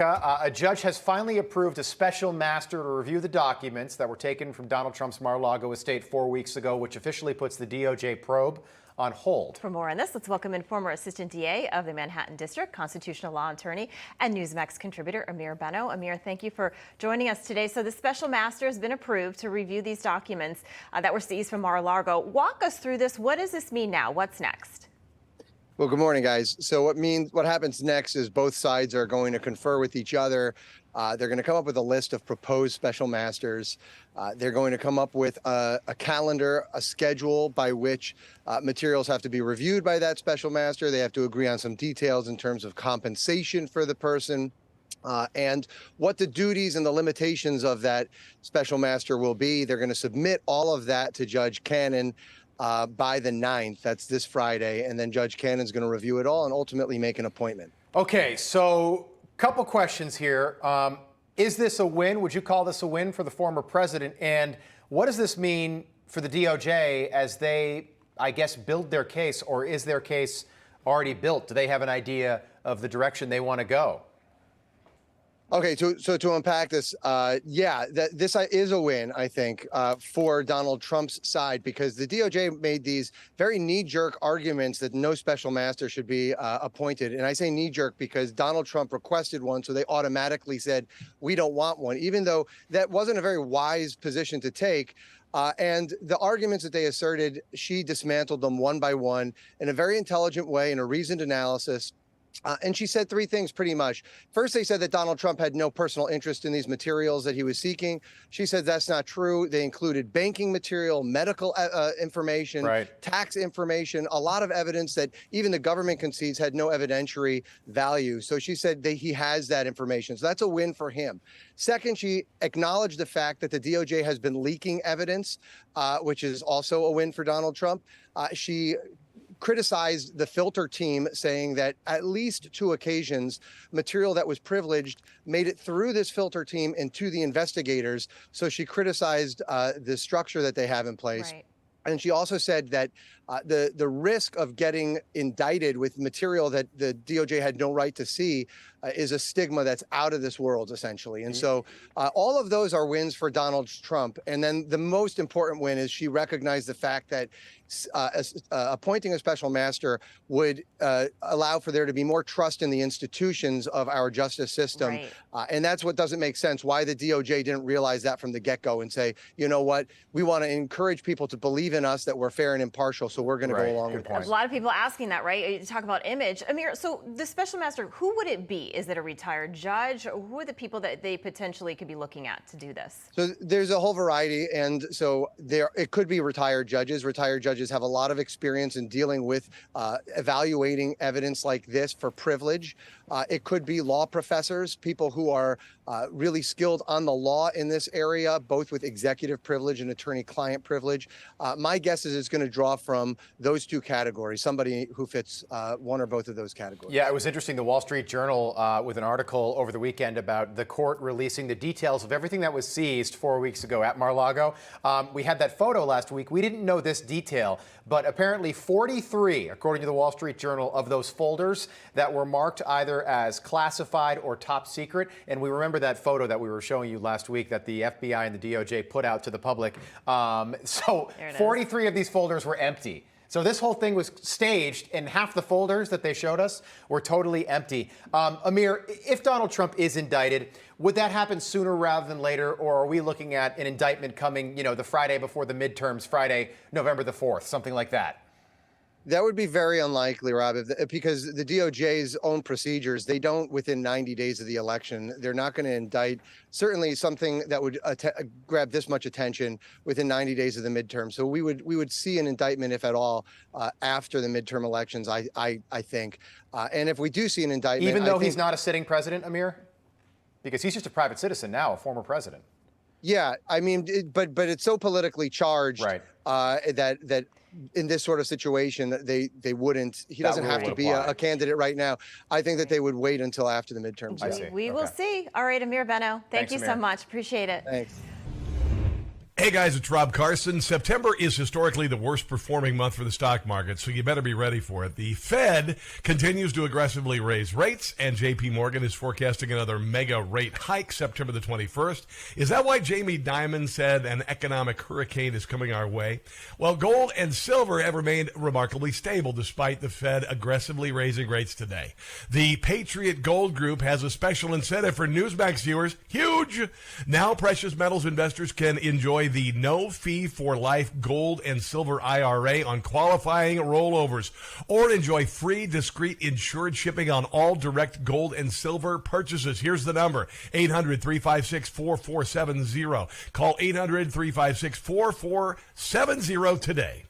A judge has finally approved a special master to review the documents that were taken from Donald Trump's Mar-a-Lago estate 4 weeks ago, which officially puts the DOJ probe on hold. For more on this, let's welcome in former Assistant DA of the Manhattan District, constitutional law attorney, and Newsmax contributor Ameer Benno. Ameer, thank you for joining us today. So the special master has been approved to review these documents that were seized from Mar-a-Lago. Walk us through this. What does this mean now? What's next? Well, good morning, guys. So what happens next is both sides are going to confer with each other. They're going to come up with a list of proposed special masters. They're going to come up with a calendar, a schedule by which materials have to be reviewed by that special master. They have to agree on some details in terms of compensation for the person. And what the duties and the limitations of that special master will be. They're going to submit all of that to Judge Cannon by the 9th. That's this Friday. And then Judge Cannon's going to review it all and ultimately make an appointment. Okay, so couple questions here. Is this a win? Would you call this a win for the former president? And what does this mean for the DOJ as they, I guess, build their case, or is their case already built? Do they have an idea of the direction they want to go? Okay, so to unpack this, this is a win, I think, for Donald Trump's side, because the DOJ made these very knee-jerk arguments that no special master should be appointed. And I say knee-jerk because Donald Trump requested one, so they automatically said, we don't want one, even though that wasn't a very wise position to take. And the arguments that they asserted, she dismantled them one by one in a very intelligent way, in a reasoned analysis. And she said three things pretty much. First, they said that Donald Trump had no personal interest in these materials that he was seeking. She said that's not true. They included banking material, medical information, tax information, a lot of evidence that even the government concedes had no evidentiary value. So she said that he has that information. So that's a win for him. Second, she acknowledged the fact that the DOJ has been leaking evidence, which is also a win for Donald Trump. She criticized the filter team, saying that at least 2 occasions, material that was privileged made it through this filter team and to the investigators. So she criticized the structure that they have in place. Right. And she also said that the risk of getting indicted with material that the DOJ had no right to see is a stigma that's out of this world, essentially. And so all of those are wins for Donald Trump. And then the most important win is she recognized the fact that appointing a special master would allow for there to be more trust in the institutions of our justice system. Right. And that's what doesn't make sense, why the DOJ didn't realize that from the get-go and say, you know what, we want to encourage people to believe in us, that we're fair and impartial, so we're going to go along with it. A lot of people asking that, right? You talk about image. Ameer, so the special master, who would it be? Is it a retired judge? Or who are the people that they potentially could be looking at to do this? So there's a whole variety. And so it could be retired judges. Retired judges have a lot of experience in dealing with evaluating evidence like this for privilege. It could be law professors, people who are really skilled on the law in this area, both with executive privilege and attorney-client privilege. My guess is it's going to draw from those 2 categories, somebody who fits one or both of those categories. Yeah, it was interesting. The Wall Street Journal with an article over the weekend about the court releasing the details of everything that was seized 4 weeks ago at Mar-a-Lago. We had that photo last week. We didn't know this detail, but apparently 43, according to the Wall Street Journal, of those folders that were marked either as classified or top secret. And we remember that photo that we were showing you last week that the FBI and the DOJ put out to the public. So 43 of these folders were empty. So this whole thing was staged, and half the folders that they showed us were totally empty. Ameer, if Donald Trump is indicted, would that happen sooner rather than later, or are we looking at an indictment coming, the Friday before the midterms, Friday, November the 4th, something like that? That would be very unlikely, Rob, because the DOJ's own procedures, they don't, within 90 days of the election, they're not going to indict certainly something that would grab this much attention within 90 days of the midterm. So we would see an indictment, if at all, after the midterm elections, I think. And if we do see an indictment, even though he's not a sitting president, Ameer, because he's just a private citizen now, a former president. Yeah, I mean, but it's so politically charged, right, that in this sort of situation, they wouldn't. He doesn't have to be a candidate right now. I think that they would wait until after the midterms. We will see. All right, Ameer Benno, thank you so much. Appreciate it. Thanks. Hey guys, it's Rob Carson. September is historically the worst performing month for the stock market, so you better be ready for it. The Fed continues to aggressively raise rates, and JP Morgan is forecasting another mega rate hike September the 21st. Is that why Jamie Dimon said an economic hurricane is coming our way? Well, gold and silver have remained remarkably stable despite the Fed aggressively raising rates today. The Patriot Gold Group has a special incentive for Newsmax viewers. Huge! Now precious metals investors can enjoy the no-fee-for-life gold and silver IRA on qualifying rollovers, or enjoy free, discreet, insured shipping on all direct gold and silver purchases. Here's the number, 800-356-4470. Call 800-356-4470 today.